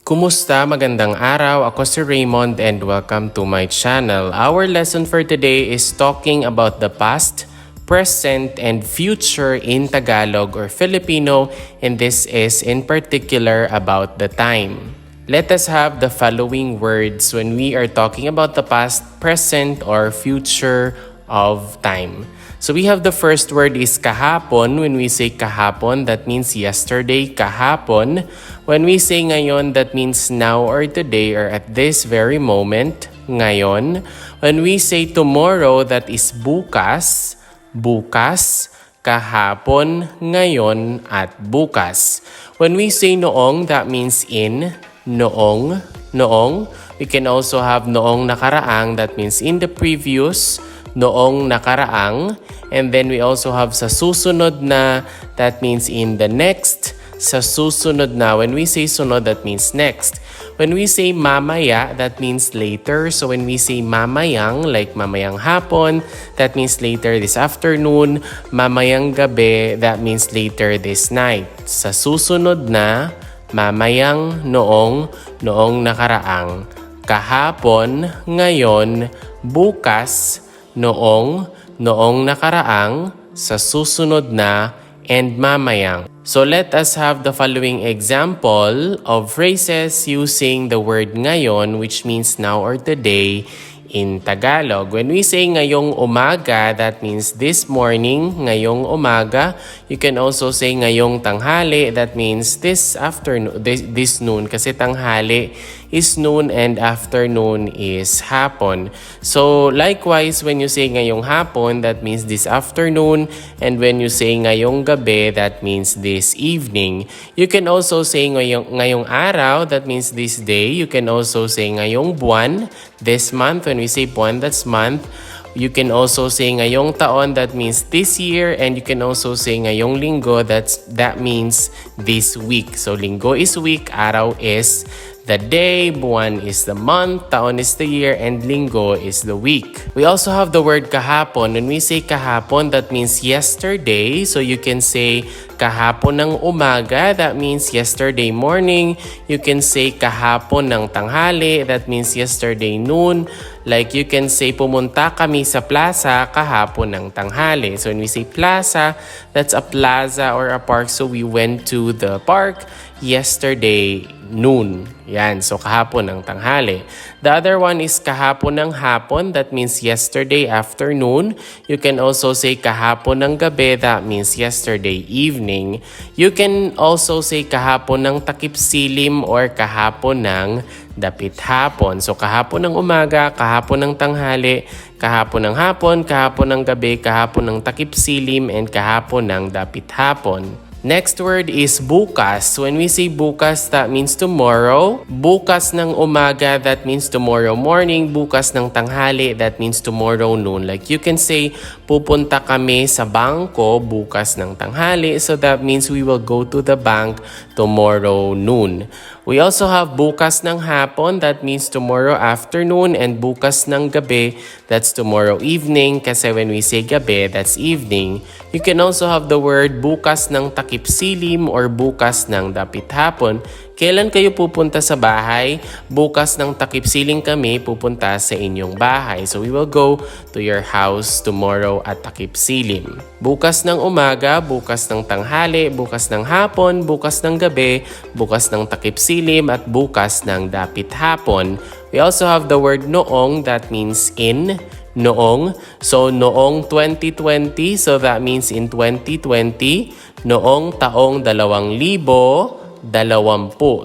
Kumusta? Magandang araw. Ako si Reymund and welcome to my channel. Our lesson for today is talking about the past, present, and future in Tagalog or Filipino, and this is in particular about the time. Let us have the following words when we are talking about the past, present, or future of time. So we have the first word is kahapon. When we say kahapon, that means yesterday, kahapon. When we say ngayon, that means now or today or at this very moment, ngayon. When we say tomorrow, that is bukas, bukas, kahapon, ngayon, at bukas. When we say noong, that means in, noong, noong. We can also have noong nakaraang, that means in the previous, noong nakaraang. And then we also have sa susunod na, that means in the next. Sa susunod na, when we say sunod, that means next. When we say mamaya, that means later. So when we say mamayang, like mamayang hapon, that means later this afternoon. Mamayang gabi, that means later this night. Sa susunod na, mamayang noong, noong nakaraang. Kahapon, ngayon, bukas, noong, noong nakaraang, sa susunod na, and mamayang. So let us have the following example of phrases using the word ngayon, which means now or today, in Tagalog. When we say ngayong umaga, that means this morning, ngayong umaga. You can also say ngayong tanghali, that means this afternoon, this noon, kasi tanghali is noon and afternoon is hapon. So likewise, when you say ngayong hapon, that means this afternoon, and when you say ngayong gabi, that means this evening. You can also say ngayong araw, that means this day. You can also say ngayong buwan, this month. When we say buwan, that's month. You can also say ngayong taon, that means this year, and you can also say ngayong linggo, that means this week. So linggo is week, araw is the day, buwan is the month, taon is the year, and linggo is the week. We also have the word kahapon. When we say kahapon, that means yesterday. So you can say kahapon ng umaga, that means yesterday morning. You can say kahapon ng tanghali, that means yesterday noon. Like you can say pumunta kami sa plaza kahapon ng tanghali. So when we say plaza, that's a plaza or a park. So we went to the park yesterday noon. Yan, so kahapon ng tanghali. The other one is kahapon ng hapon, that means yesterday afternoon. You can also say kahapon ng gabi, that means yesterday evening. You can also say kahapon ng takip silim or kahapon ng dapit hapon. So kahapon ng umaga, kahapon ng tanghali, kahapon ng hapon, kahapon ng gabi, kahapon ng takip silim, and kahapon ng dapit hapon. Next word is bukas. When we say bukas, that means tomorrow. Bukas ng umaga, that means tomorrow morning. Bukas ng tanghali, that means tomorrow noon. Like you can say, pupunta kami sa bangko bukas ng tanghali. So that means we will go to the bank tomorrow noon. We also have bukas ng hapon, that means tomorrow afternoon, and bukas ng gabi, that's tomorrow evening, kasi when we say gabi, that's evening. You can also have the word bukas ng takip silim or bukas ng dapit hapon. Kailan kayo pupunta sa bahay? Bukas ng takip siling kami pupunta sa inyong bahay. So we will go to your house tomorrow at takip silim. Bukas ng umaga, bukas ng tanghali, bukas ng hapon, bukas ng gabi, bukas ng takip silim, at bukas ng dapit hapon. We also have the word noong, that means in, noong. So noong 2020, so that means in 2020. Noong taong 2020.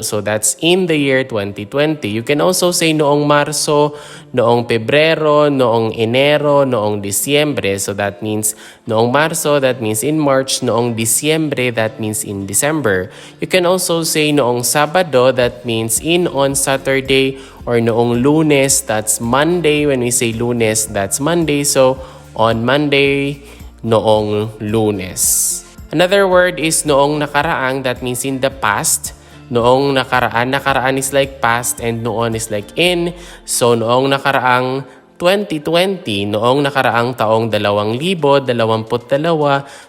So that's in the year 2020. You can also say noong Marso, noong Pebrero, noong Enero, noong Disyembre. So that means noong Marso, that means in March. Noong Disyembre, that means in December. You can also say noong Sabado, that means in on Saturday. Or noong Lunes, that's Monday. When we say Lunes, that's Monday. So on Monday, noong Lunes. Another word is noong nakaraang, that means in the past. Noong nakaraan, nakaraan is like past and noon is like in. So noong nakaraang 2020, noong nakaraang taong 2022.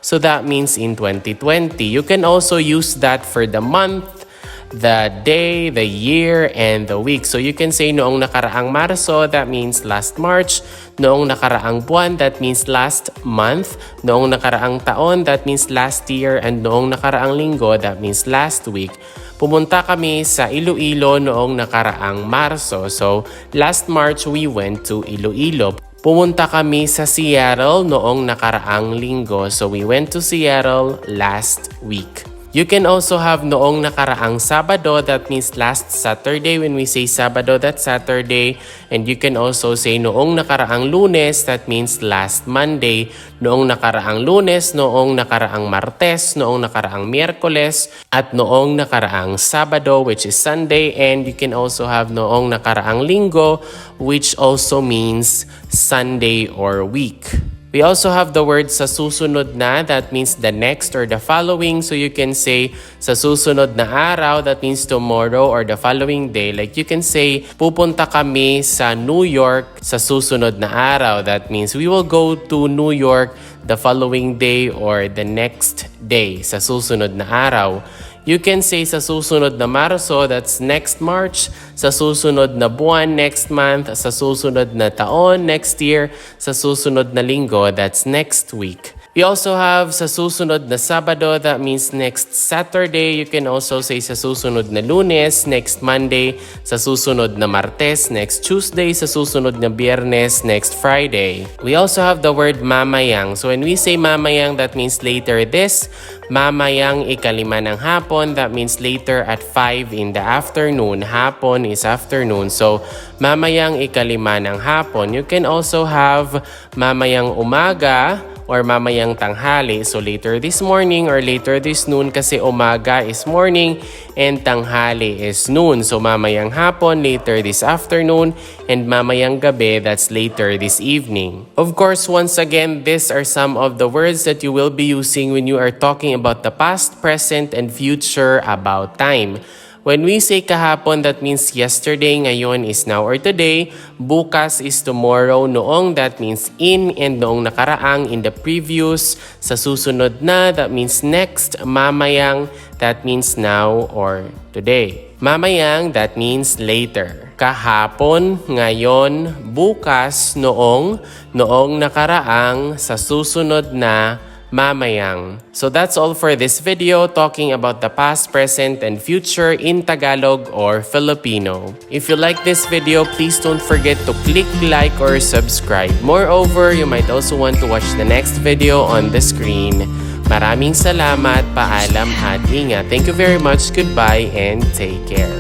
So that means in 2020. You can also use that for the month, the day, the year, and the week. So you can say noong nakaraang Marso, that means last March. Noong nakaraang buwan, that means last month. Noong nakaraang taon, that means last year. And noong nakaraang linggo, that means last week. Pumunta kami sa Iloilo noong nakaraang Marso. So last March, we went to Iloilo. Pumunta kami sa Seattle noong nakaraang linggo. So we went to Seattle last week. You can also have noong nakaraang Sabado, that means last Saturday. When we say Sabado, that's Saturday. And you can also say noong nakaraang Lunes, that means last Monday. Noong nakaraang Lunes, noong nakaraang Martes, noong nakaraang Miyerkules, at noong nakaraang Sabado, which is Sunday. And you can also have noong nakaraang Linggo, which also means Sunday or week. We also have the word sa susunod na, that means the next or the following. So you can say sa susunod na araw, that means tomorrow or the following day. Like you can say, pupunta kami sa New York sa susunod na araw. That means we will go to New York the following day or the next day sa susunod na araw. You can say sa susunod na Marso, that's next March. Sa susunod na buwan, next month. Sa susunod na taon, next year. Sa susunod na linggo, that's next week. We also have sa susunod na Sabado, that means next Saturday. You can also say sa susunod na Lunes, next Monday. Sa susunod na Martes, next Tuesday. Sa susunod na Biyernes, next Friday. We also have the word mamayang. So when we say mamayang, that means later this. Mamayang ika-5 ng hapon, that means later at 5 in the afternoon. Hapon is afternoon. So mamayang ika-5 ng hapon. You can also have mamayang umaga or mamayang tanghali. So later this morning or later this noon, kasi umaga is morning and tanghali is noon. So mamayang hapon, later this afternoon, and mamayang gabi, that's later this evening. Of course, once again, these are some of the words that you will be using when you are talking about the past, present, and future about time. When we say kahapon, that means yesterday, ngayon is now or today, bukas is tomorrow, noong, that means in, and noong nakaraang, in the previous, sa susunod na, that means next, mamayang, that means now or today. Mamayang, that means later. Kahapon, ngayon, bukas, noong nakaraang, sa susunod na, mamayang. So that's all for this video talking about the past, present, and future in Tagalog or Filipino. If you like this video, please don't forget to click like or subscribe. Moreover, you might also want to watch the next video on the screen. Maraming salamat, paalam at ingat. Thank you very much, goodbye, and take care.